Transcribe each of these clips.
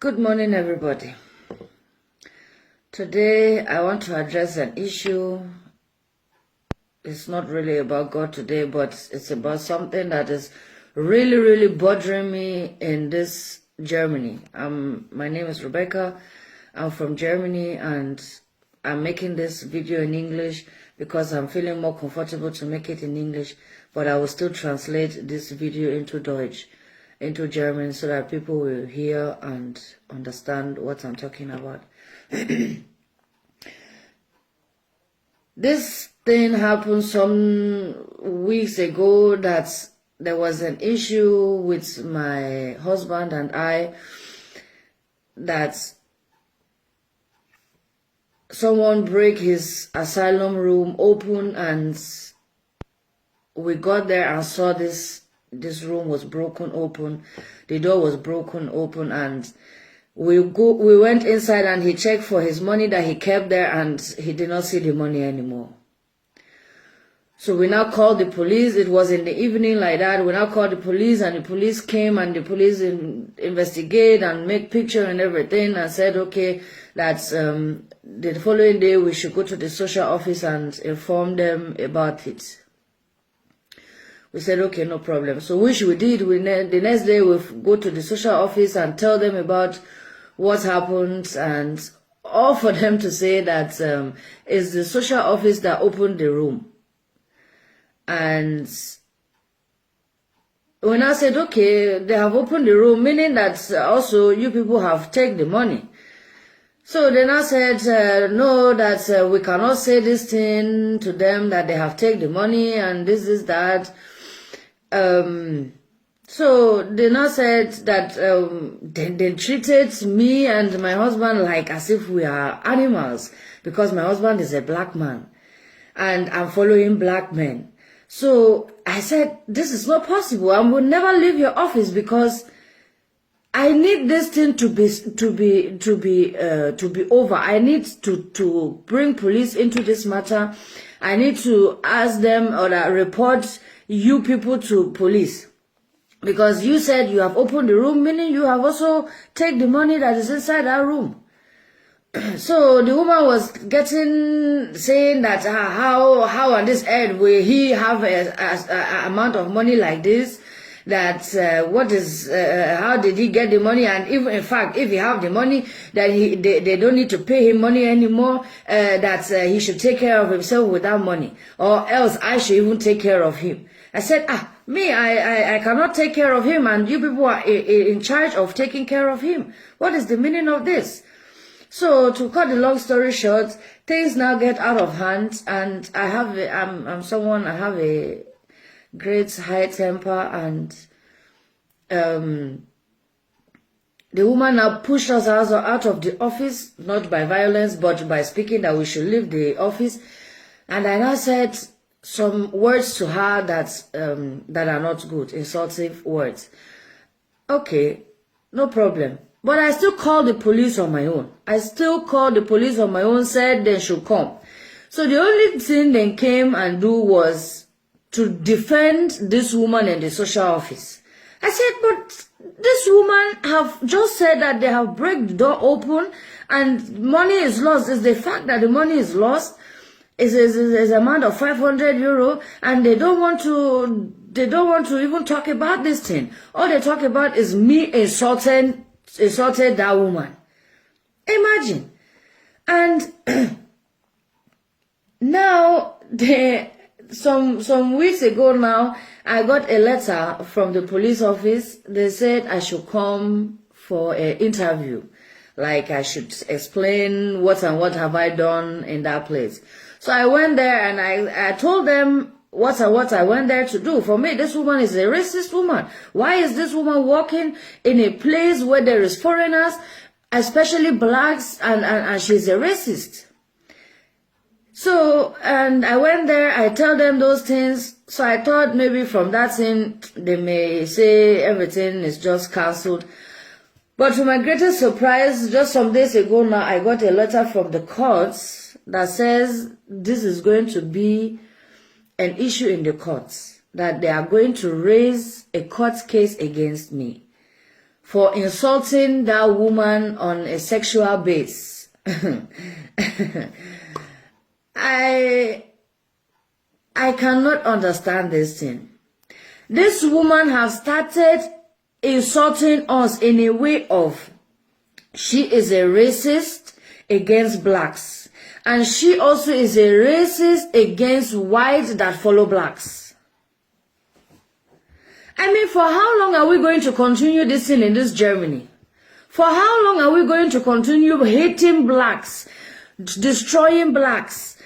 Good morning, everybody. Today, I want to address an issue. It's not really about God today, but it's about something that is really bothering me in this Germany. My name is Rebecca. I'm from Germany, and I'm making this video in English because I'm feeling more comfortable to make it in English, but I will still translate this video into Deutsch, into German, so that people will hear and understand what I'm talking about. This thing happened some weeks ago that there was an issue with my husband and I, that someone break his asylum room open, and we got there and saw this room was broken open. The door was broken open, and we went inside, and he checked for his money that he kept there, and he did not see the money anymore. So we now called the police. It was in the evening like that. We now called the police, and the police came, and the police investigate and make picture and everything, and said, okay, that the following day we should go to the social office and inform them about it. We said, okay, no problem. So which we did. The next day we go to the social office and tell them about what happened, and all for them to say that it's the social office that opened the room. And when I said, okay, they have opened the room, meaning that also you people have taken the money. So then I said, no, that we cannot say this thing to them, that they have taken the money and this is that. So they now said that they treated me and my husband like as if we are animals, because my husband is a black man and I'm following black men. So I said, this is not possible. I will never leave your office, because I need this thing to be over. I need to bring police into this matter. I need to ask them or report you people to police, because you said you have opened the room, meaning you have also taken the money that is inside that room. So the woman was saying that how on this earth will he have a amount of money like this, that how did he get the money, and even in fact if he have the money, that they don't need to pay him money anymore, that he should take care of himself with that money, or else I should even take care of him. I said, I cannot take care of him, and you people are in charge of taking care of him. What is the meaning of this? So to cut the long story short, things now get out of hand, and I have a great high temper, and the woman now pushed us out of the office, not by violence, but by speaking that we should leave the office. And I now said some words to her that are not good, insulting words. Okay, no problem. But I still called the police on my own. Said they should come. So the only thing they came and do was to defend this woman in the social office. I said, but this woman have just said that they have break the door open and money is lost. It's the fact that the money is lost. Is an amount of 500 euro, and they don't want to even talk about this thing. All they talk about is me insulted that woman. Imagine. And now some weeks ago now, I got a letter from the police office. They said I should come for an interview, like I should explain what have I done in that place. So I went there, and I told them what I went there to do. For me, this woman is a racist woman. Why is this woman walking in a place where there is foreigners, especially blacks, and she's a racist? So, and I went there, I tell them those things. So I thought maybe from that thing, they may say everything is just cancelled. But to my greatest surprise, just some days ago now, I got a letter from the courts that says this is going to be an issue in the courts, that they are going to raise a court case against me. for insulting that woman on a sexual base. I cannot understand this thing. This woman has started insulting us in a way of she is a racist against blacks, and she also is a racist against whites that follow blacks. I mean, for how long are we going to continue this thing in this Germany? For how long are we going to continue hating blacks, destroying blacks,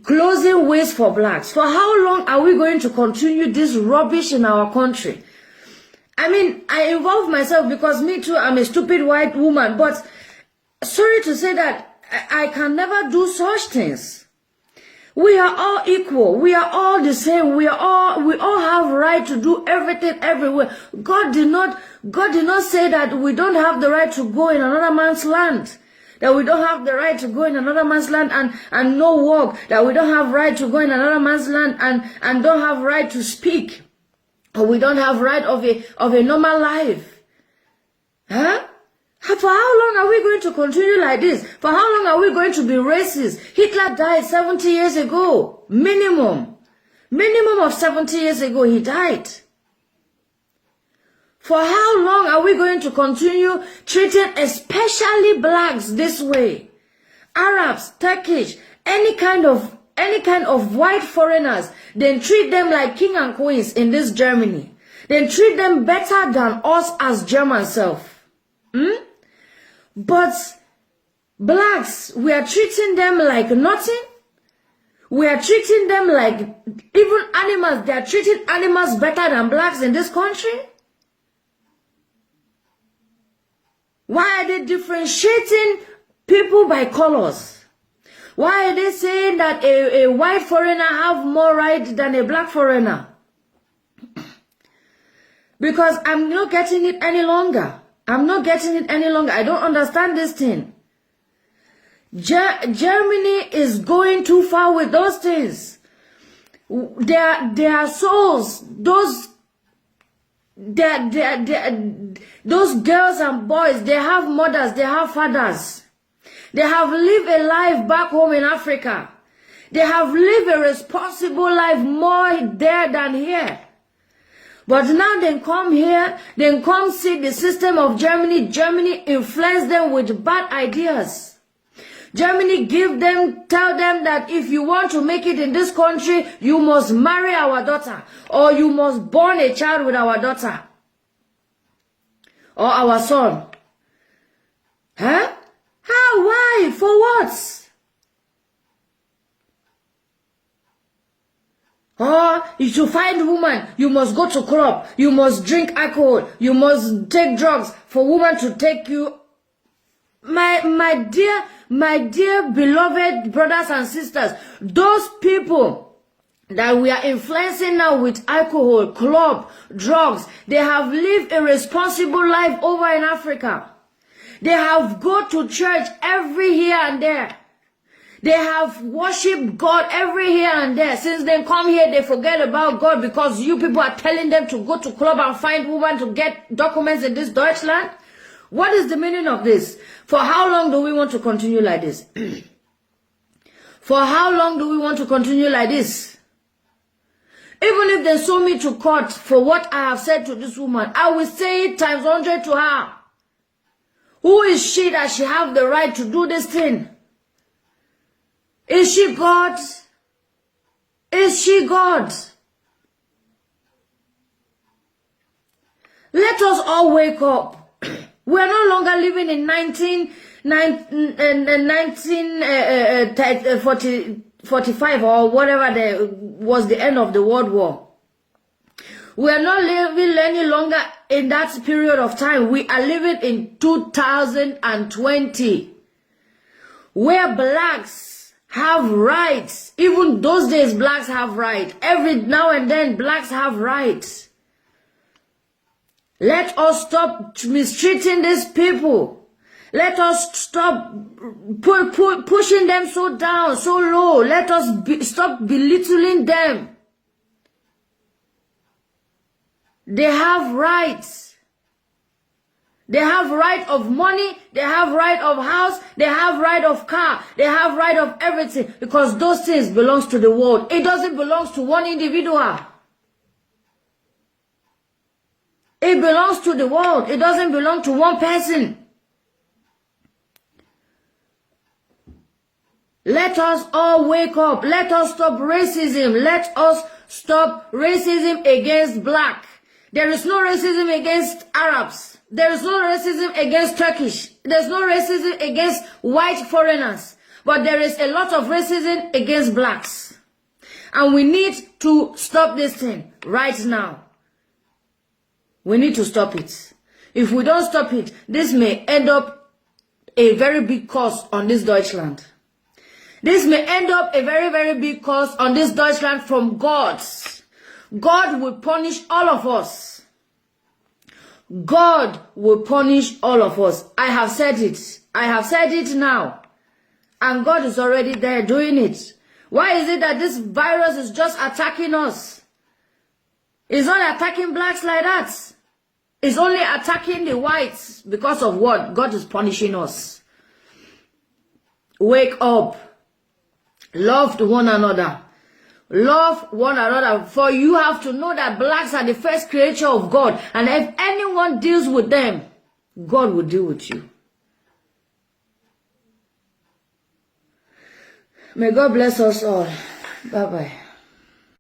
closing ways for blacks? For how long are we going to continue this rubbish in our country? I mean, I involve myself because me too, I'm a stupid white woman, but sorry to say that I can never do such things. We are all equal. We are all the same. We all have right to do everything everywhere. God did not say that we don't have the right to go in another man's land. That we don't have the right to go in another man's land and no work. That we don't have right to go in another man's land and don't have right to speak. Or we don't have right of a normal life. Huh? For how long are we going to continue like this? For how long are we going to be racist? Hitler died 70 years ago. Minimum of 70 years ago he died. For how long are we going to continue treating especially blacks this way? Arabs, Turkish, any kind of white foreigners, then treat them like king and queens in this Germany. Then treat them better than us as German self. But blacks, we are treating them like nothing. We are treating them like even animals. They are treating animals better than blacks in this country. Why are they differentiating people by colors? Why are they saying that a white foreigner have more right than a black foreigner? Because I'm not getting it any longer. I'm not getting it any longer. I don't understand this thing. Germany is going too far with those things. Their souls, those girls and boys, they have mothers, they have fathers. They have lived a life back home in Africa. They have lived a responsible life more there than here. But now they come here, they come see the system of Germany. Germany influence them with bad ideas. Germany tell them that if you want to make it in this country, you must marry our daughter, or you must born a child with our daughter, or our son. Huh? How? Why? For what? Or if you find a woman, you must go to club, you must drink alcohol, you must take drugs for woman to take you. My dear beloved brothers and sisters, those people that we are influencing now with alcohol, club, drugs, they have lived a responsible life over in Africa. They have go to church every here and there. They have worshipped God every here and there. Since they come here, they forget about God because you people are telling them to go to club and find women to get documents in this Deutschland. What is the meaning of this? For how long do we want to continue like this? For how long do we want to continue like this? Even if they sue me to court for what I have said to this woman, I will say it times 100 to her. Who is she that she have the right to do this thing? Is she God? Is she God? Let us all wake up. We are no longer living in 1945 or whatever was the end of the World War. We are not living any longer in that period of time. We are living in 2020, where blacks have rights. Even those days, blacks have rights. Every now and then, blacks have rights. Let us stop mistreating these people. Let us stop pushing them so down, so low. Let us stop belittling them. They have rights. They have right of money, they have right of house, they have right of car, they have right of everything, because those things belongs to the world. It doesn't belong to one individual. It belongs to the world. It doesn't belong to one person. Let us all wake up. Let us stop racism. Let us stop racism against black. There is no racism against Arabs. There is no racism against Turkish. There's no racism against white foreigners. But there is a lot of racism against blacks. And we need to stop this thing right now. We need to stop it. If we don't stop it, this may end up a very big cost on this Deutschland. This may end up a very, very big cost on this Deutschland from God. God will punish all of us. God will punish all of us. I have said it. I have said it now. And God is already there doing it. Why is it that this virus is just attacking us? It's not attacking blacks like that. It's only attacking the whites. Because of what? God is punishing us. Wake up. Love one another. Love one another. For you have to know that blacks are the first creature of God. And if anyone deals with them, God will deal with you. May God bless us all. Bye-bye.